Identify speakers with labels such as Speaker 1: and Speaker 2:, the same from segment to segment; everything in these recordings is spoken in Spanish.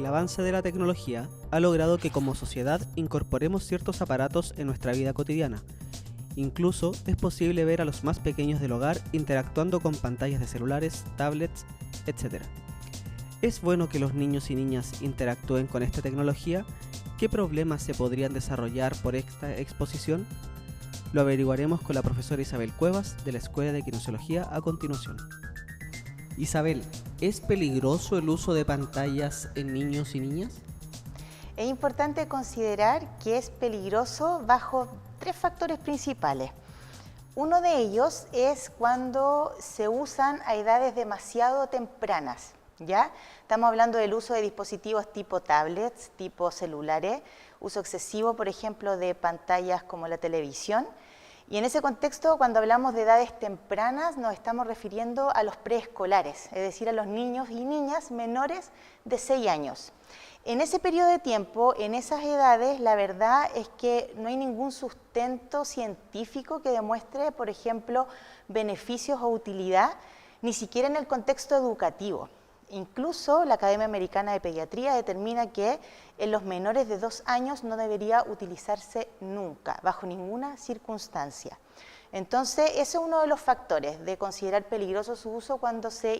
Speaker 1: avance de la tecnología ha logrado que como sociedad incorporemos ciertos aparatos en nuestra vida cotidiana. Incluso es posible ver a los más pequeños del hogar interactuando con pantallas de celulares, tablets, etc. ¿Es bueno que los niños y niñas interactúen con esta tecnología? ¿Qué problemas se podrían desarrollar por esta exposición? Lo averiguaremos con la profesora Isabel Cuevas de la Escuela de Kinesiología a continuación. Isabel, ¿es peligroso el uso de pantallas en niños y niñas?
Speaker 2: Es importante considerar que es peligroso bajo tres factores principales. Uno de ellos es cuando se usan a edades demasiado tempranas, ¿ya? Estamos hablando del uso de dispositivos tipo tablets, tipo celulares, uso excesivo, por ejemplo, de pantallas como la televisión. Y en ese contexto, cuando hablamos de edades tempranas, nos estamos refiriendo a los preescolares, es decir, a los niños y niñas menores de 6 años. En ese periodo de tiempo, en esas edades, la verdad es que no hay ningún sustento científico que demuestre, por ejemplo, beneficios o utilidad, ni siquiera en el contexto educativo. Incluso la Academia Americana de Pediatría determina que en los menores de 2 años no debería utilizarse nunca, bajo ninguna circunstancia. Entonces, ese es uno de los factores de considerar peligroso su uso cuando se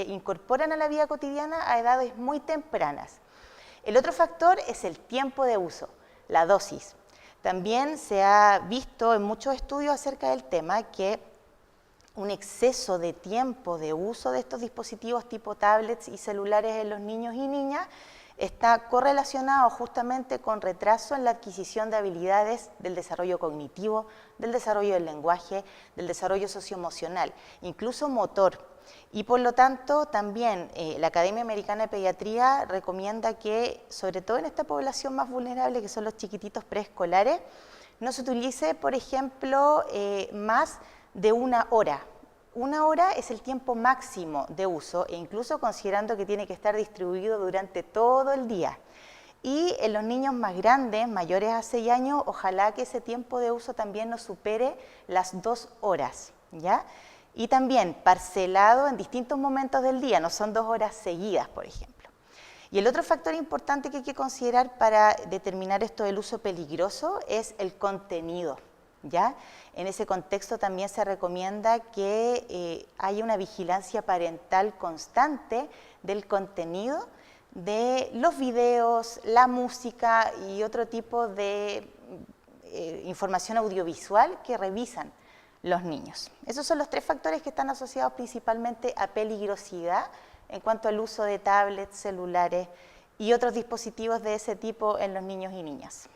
Speaker 2: incorporan a la vida cotidiana a edades muy tempranas. El otro factor es el tiempo de uso, la dosis. También se ha visto en muchos estudios acerca del tema que un exceso de tiempo de uso de estos dispositivos tipo tablets y celulares en los niños y niñas está correlacionado justamente con retraso en la adquisición de habilidades del desarrollo cognitivo, del desarrollo del lenguaje, del desarrollo socioemocional, incluso motor. Y por lo tanto también la Academia Americana de Pediatría recomienda que, sobre todo en esta población más vulnerable, que son los chiquititos preescolares, no se utilice, por ejemplo, más de 1 hora. 1 hora es el tiempo máximo de uso, e incluso considerando que tiene que estar distribuido durante todo el día. Y en los niños más grandes, mayores a 6 años, ojalá que ese tiempo de uso también no supere las 2 horas, ¿ya? Y también parcelado en distintos momentos del día, no son 2 horas seguidas, por ejemplo. Y el otro factor importante que hay que considerar para determinar esto del uso peligroso es el contenido, ¿ya? En ese contexto también se recomienda que haya una vigilancia parental constante del contenido de los videos, la música y otro tipo de información audiovisual que revisan los niños. Esos son los 3 factores que están asociados principalmente a peligrosidad en cuanto al uso de tablets, celulares y otros dispositivos de ese tipo en los niños y niñas.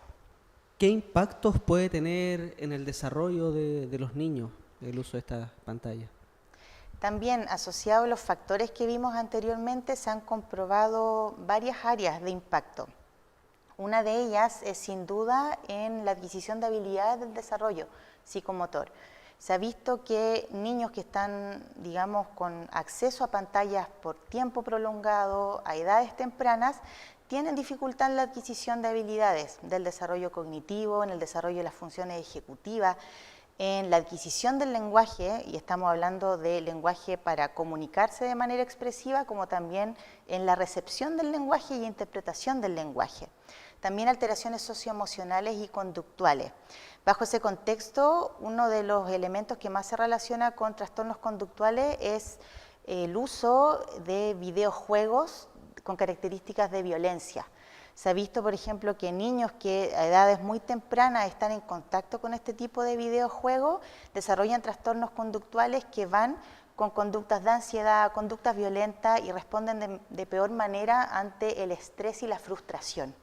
Speaker 1: ¿Qué impactos puede tener en el desarrollo de los niños el uso de estas pantallas?
Speaker 2: También asociado a los factores que vimos anteriormente se han comprobado varias áreas de impacto. Una de ellas es sin duda en la adquisición de habilidades del desarrollo psicomotor. Se ha visto que niños que están, digamos, con acceso a pantallas por tiempo prolongado, a edades tempranas, tienen dificultad en la adquisición de habilidades del desarrollo cognitivo, en el desarrollo de las funciones ejecutivas, en la adquisición del lenguaje, y estamos hablando de lenguaje para comunicarse de manera expresiva, como también en la recepción del lenguaje y interpretación del lenguaje. También alteraciones socioemocionales y conductuales. Bajo ese contexto, uno de los elementos que más se relaciona con trastornos conductuales es el uso de videojuegos con características de violencia. Se ha visto, por ejemplo, que niños que a edades muy tempranas están en contacto con este tipo de videojuegos desarrollan trastornos conductuales que van con conductas de ansiedad, conductas violentas y responden de peor manera ante el estrés y la frustración.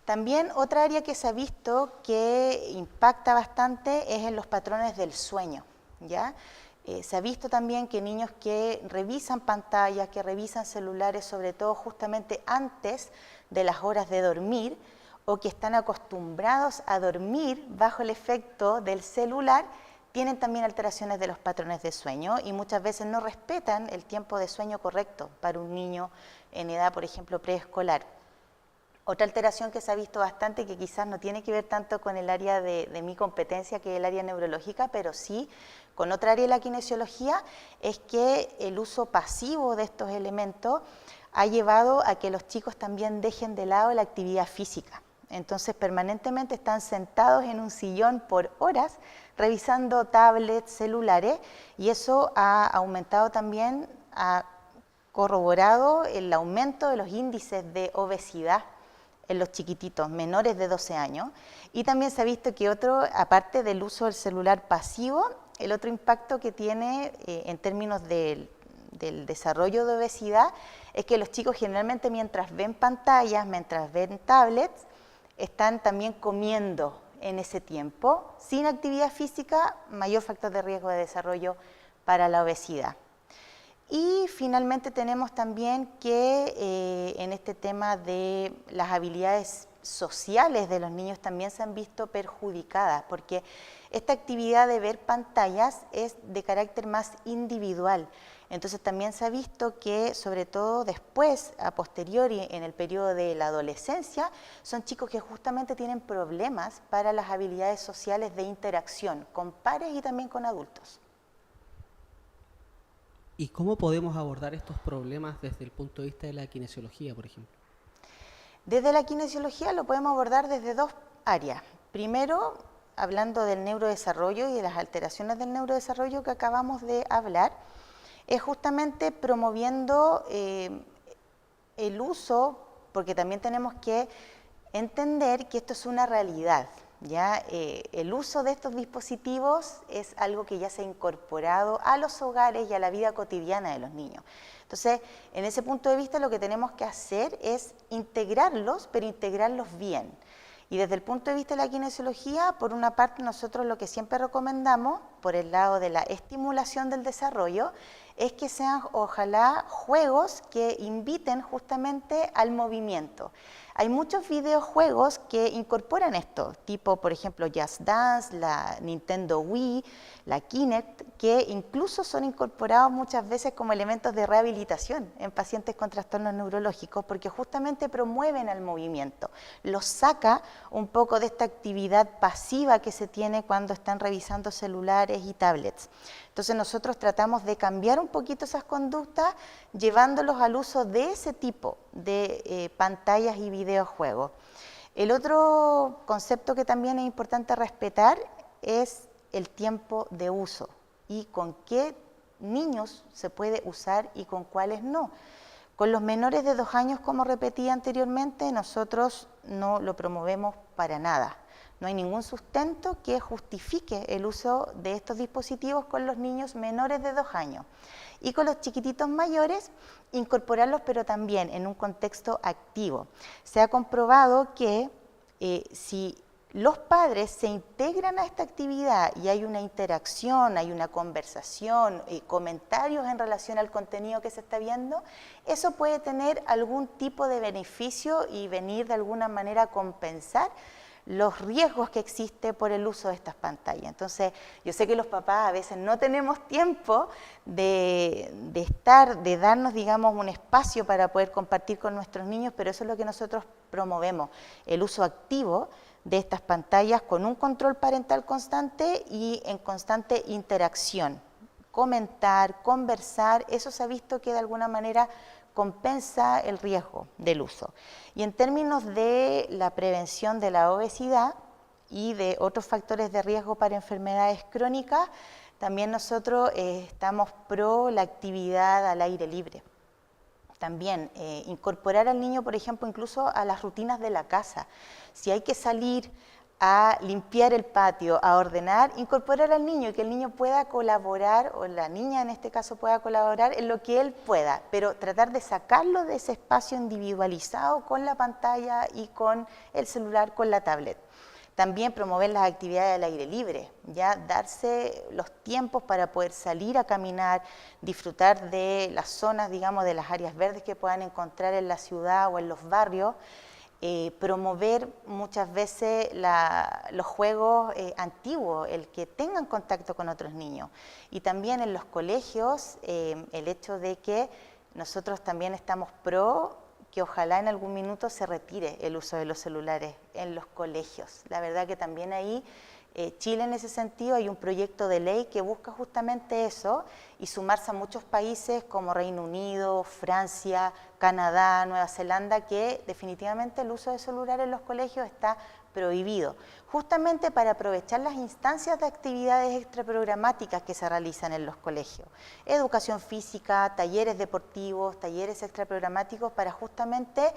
Speaker 2: También otra área que se ha visto que impacta bastante es en los patrones del sueño, ¿ya? Se ha visto también que niños que revisan pantallas, que revisan celulares, sobre todo justamente antes de las horas de dormir, o que están acostumbrados a dormir bajo el efecto del celular, tienen también alteraciones de los patrones de sueño y muchas veces no respetan el tiempo de sueño correcto para un niño en edad, por ejemplo, preescolar. Otra alteración que se ha visto bastante, que quizás no tiene que ver tanto con el área de mi competencia, que es el área neurológica, pero sí con otra área de la kinesiología, es que el uso pasivo de estos elementos ha llevado a que los chicos también dejen de lado la actividad física. Entonces permanentemente están sentados en un sillón por horas revisando tablets, celulares, y eso ha aumentado también, ha corroborado el aumento de los índices de obesidad en los chiquititos menores de 12 años. Y también se ha visto que aparte del uso del celular pasivo, el otro impacto que tiene en términos del desarrollo de obesidad es que los chicos generalmente mientras ven pantallas, mientras ven tablets, están también comiendo en ese tiempo. Sin actividad física, mayor factor de riesgo de desarrollo para la obesidad. Y finalmente tenemos también que en este tema de las habilidades sociales de los niños también se han visto perjudicadas, porque esta actividad de ver pantallas es de carácter más individual. Entonces también se ha visto que, sobre todo después, a posteriori, en el periodo de la adolescencia, son chicos que justamente tienen problemas para las habilidades sociales de interacción con pares y también con adultos.
Speaker 1: ¿Y cómo podemos abordar estos problemas desde el punto de vista de la kinesiología, por ejemplo?
Speaker 2: Desde la kinesiología lo podemos abordar desde dos áreas. Primero, hablando del neurodesarrollo y de las alteraciones del neurodesarrollo que acabamos de hablar, es justamente promoviendo el uso, porque también tenemos que entender que esto es una realidad. ¿Ya? El uso de estos dispositivos es algo que ya se ha incorporado a los hogares y a la vida cotidiana de los niños. Entonces, en ese punto de vista lo que tenemos que hacer es integrarlos, pero integrarlos bien. Y desde el punto de vista de la kinesiología, por una parte nosotros lo que siempre recomendamos, por el lado de la estimulación del desarrollo, es que sean ojalá juegos que inviten justamente al movimiento. Hay muchos videojuegos que incorporan esto, tipo por ejemplo Just Dance, la Nintendo Wii, la Kinect, que incluso son incorporados muchas veces como elementos de rehabilitación en pacientes con trastornos neurológicos, porque justamente promueven al movimiento, los saca un poco de esta actividad pasiva que se tiene cuando están revisando celulares y tablets. Entonces nosotros tratamos de cambiar un poquito esas conductas llevándolos al uso de ese tipo de pantallas y videojuegos. El otro concepto que también es importante respetar es el tiempo de uso y con qué niños se puede usar y con cuáles no. Con los menores de 2 años, como repetí anteriormente, nosotros no lo promovemos para nada. No hay ningún sustento que justifique el uso de estos dispositivos con los niños menores de 2 años. Y con los chiquititos mayores, incorporarlos, pero también en un contexto activo. Se ha comprobado que si los padres se integran a esta actividad y hay una interacción, hay una conversación, comentarios en relación al contenido que se está viendo, eso puede tener algún tipo de beneficio y venir de alguna manera a compensar los riesgos que existe por el uso de estas pantallas. Entonces, yo sé que los papás a veces no tenemos tiempo de darnos, digamos, un espacio para poder compartir con nuestros niños, pero eso es lo que nosotros promovemos, el uso activo de estas pantallas con un control parental constante y en constante interacción. Comentar, conversar, eso se ha visto que de alguna manera compensa el riesgo del uso. Y en términos de la prevención de la obesidad y de otros factores de riesgo para enfermedades crónicas, también nosotros estamos pro la actividad al aire libre. También incorporar al niño, por ejemplo, incluso a las rutinas de la casa. Si hay que salir a limpiar el patio, a ordenar, incorporar al niño y que el niño pueda colaborar, o la niña en este caso pueda colaborar en lo que él pueda, pero tratar de sacarlo de ese espacio individualizado con la pantalla y con el celular, con la tablet. También promover las actividades al aire libre, ya darse los tiempos para poder salir a caminar, disfrutar de las zonas, digamos, de las áreas verdes que puedan encontrar en la ciudad o en los barrios. Promover muchas veces los juegos antiguos, el que tengan contacto con otros niños. Y también en los colegios, el hecho de que nosotros también estamos pro que ojalá en algún minuto se retire el uso de los celulares en los colegios. La verdad que también ahí Chile en ese sentido hay un proyecto de ley que busca justamente eso y sumarse a muchos países como Reino Unido, Francia, Canadá, Nueva Zelanda, que definitivamente el uso de celulares en los colegios está prohibido, justamente para aprovechar las instancias de actividades extraprogramáticas que se realizan en los colegios. Educación física, talleres deportivos, talleres extraprogramáticos para justamente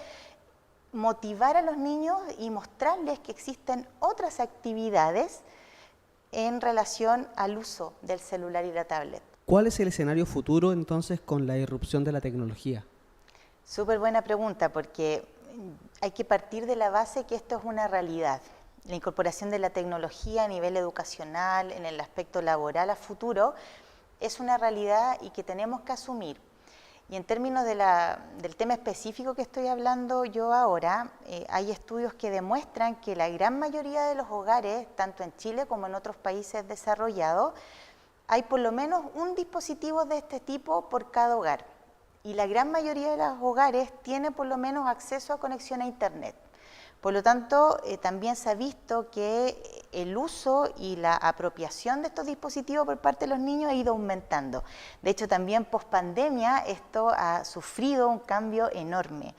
Speaker 2: motivar a los niños y mostrarles que existen otras actividades en relación al uso del celular y la tablet.
Speaker 1: ¿Cuál es el escenario futuro entonces con la irrupción de la tecnología?
Speaker 2: Súper buena pregunta, porque hay que partir de la base que esto es una realidad. La incorporación de la tecnología a nivel educacional, en el aspecto laboral a futuro, es una realidad y que tenemos que asumir. Y en términos del tema específico que estoy hablando yo ahora, hay estudios que demuestran que la gran mayoría de los hogares, tanto en Chile como en otros países desarrollados, hay por lo menos un dispositivo de este tipo por cada hogar. Y la gran mayoría de los hogares tiene por lo menos acceso a conexión a Internet. Por lo tanto, también se ha visto que el uso y la apropiación de estos dispositivos por parte de los niños ha ido aumentando. De hecho, también post-pandemia esto ha sufrido un cambio enorme.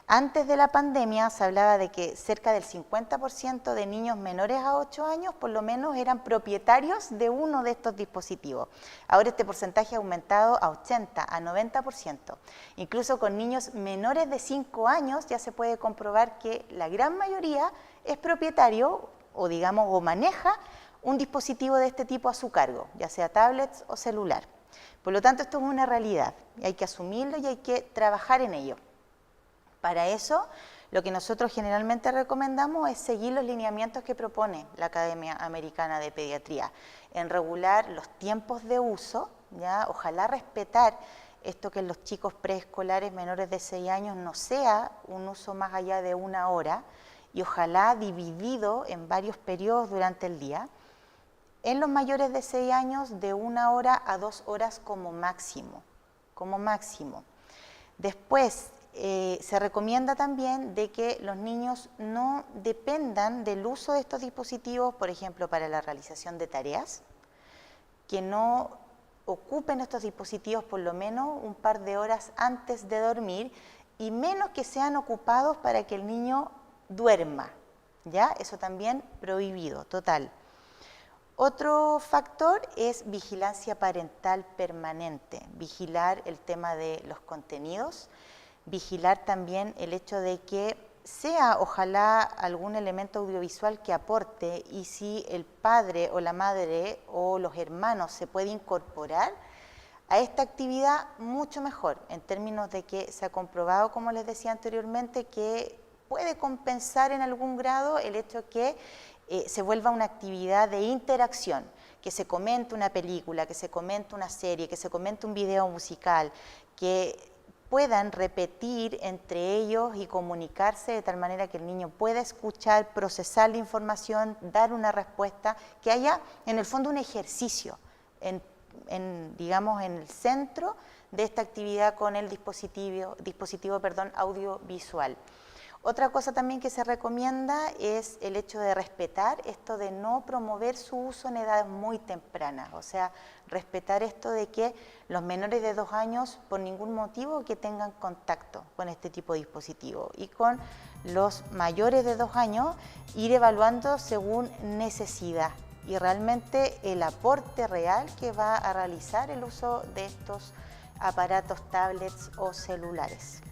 Speaker 2: Antes de la pandemia se hablaba de que cerca del 50% de niños menores a 8 años por lo menos eran propietarios de uno de estos dispositivos. Ahora este porcentaje ha aumentado a 80, a 90%. Incluso con niños menores de 5 años ya se puede comprobar que la gran mayoría es propietario o digamos o maneja un dispositivo de este tipo a su cargo, ya sea tablets o celular. Por lo tanto, esto es una realidad y hay que asumirlo y hay que trabajar en ello. Para eso, lo que nosotros generalmente recomendamos es seguir los lineamientos que propone la Academia Americana de Pediatría, en regular los tiempos de uso, ¿ya? Ojalá respetar esto que en los chicos preescolares menores de 6 años no sea un uso más allá de 1 hora y ojalá dividido en varios periodos durante el día. En los mayores de 6 años de 1 hora a 2 horas como máximo, Después, se recomienda también de que los niños no dependan del uso de estos dispositivos, por ejemplo, para la realización de tareas, que no ocupen estos dispositivos por lo menos un par de horas antes de dormir y menos que sean ocupados para que el niño duerma, ¿ya? Eso también prohibido, total. Otro factor es vigilancia parental permanente, vigilar el tema de los contenidos, vigilar también el hecho de que sea ojalá algún elemento audiovisual que aporte y si el padre o la madre o los hermanos se puede incorporar a esta actividad mucho mejor, en términos de que se ha comprobado, como les decía anteriormente, que puede compensar en algún grado el hecho que se vuelva una actividad de interacción, que se comente una película, que se comente una serie, que se comente un video musical, que puedan repetir entre ellos y comunicarse de tal manera que el niño pueda escuchar, procesar la información, dar una respuesta, que haya en el fondo un ejercicio digamos, en el centro de esta actividad con el dispositivo audiovisual. Otra cosa también que se recomienda es el hecho de respetar esto de no promover su uso en edades muy tempranas, o sea, respetar esto de que los menores de 2 años por ningún motivo que tengan contacto con este tipo de dispositivo y con los mayores de 2 años ir evaluando según necesidad y realmente el aporte real que va a realizar el uso de estos aparatos, tablets o celulares.